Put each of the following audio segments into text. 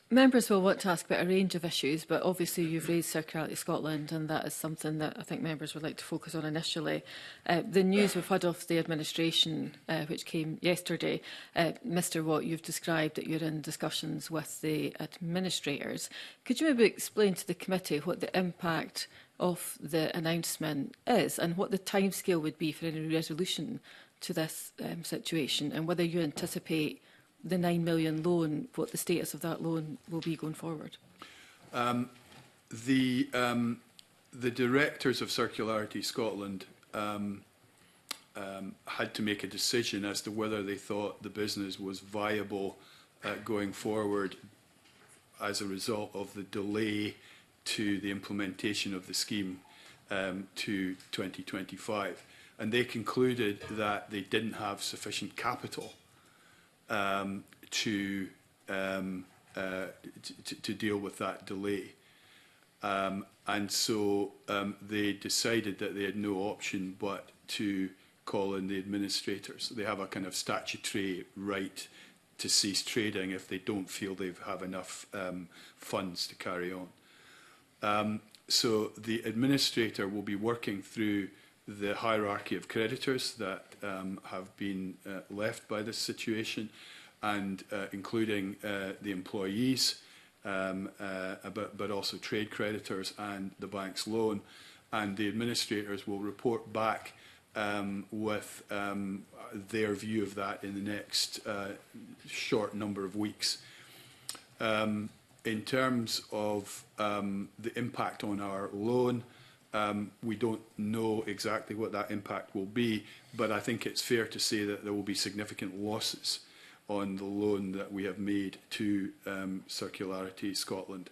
Members will want to ask about a range of issues, but obviously you've raised Circularity Scotland, and that is something that I think members would like to focus on initially. The news we've had off the administration, which came yesterday, Mr Watt, you've described that you're in discussions with the administrators. Could you maybe explain to the committee what the impact of the announcement is and what the timescale would be for any resolution to this situation, and whether you anticipate the £9 million loan, what the status of that loan will be going forward? The directors of Circularity Scotland had to make a decision as to whether they thought the business was viable going forward as a result of the delay to the implementation of the scheme to 2025. And they concluded that they didn't have sufficient capital to deal with that delay. And so they decided that they had no option but to call in the administrators. They have a kind of statutory right to cease trading if they don't feel they have enough funds to carry on. So the administrator will be working through the hierarchy of creditors that have been left by this situation, and including the employees, but also trade creditors and the bank's loan. And the administrators will report back with their view of that in the next short number of weeks. In terms of the impact on our loan, we don't know exactly what that impact will be, but I think it's fair to say that there will be significant losses on the loan that we have made to Circularity Scotland,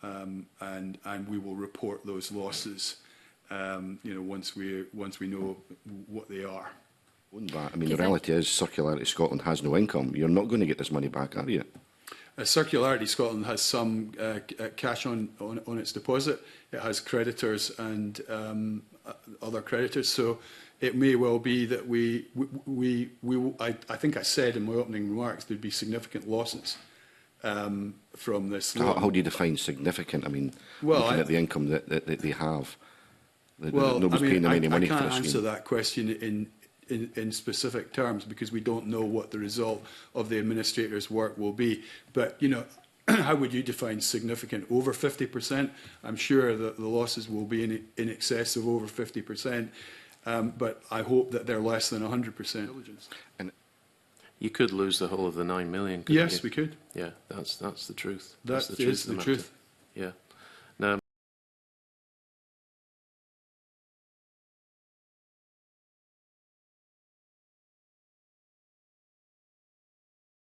and we will report those losses, once we know what they are. I mean, the reality is Circularity Scotland has no income. You're not going to get this money back, are you? Circularity Scotland has some cash on its deposit. It has creditors and other creditors, so it may well be that I think I said in my opening remarks there'd be significant losses from this. How do you define significant? I mean, looking at the income that they have, nobody's paying them any money for this. I can't answer that question in specific terms because we don't know what the result of the administrator's work will be. But, how would you define significant? Over 50%? I'm sure that the losses will be in excess of over 50%, but I hope that they're less than 100%. And you could lose the whole of the 9 million. Yes, we could. Yeah, that's the truth. That is the truth. Yeah.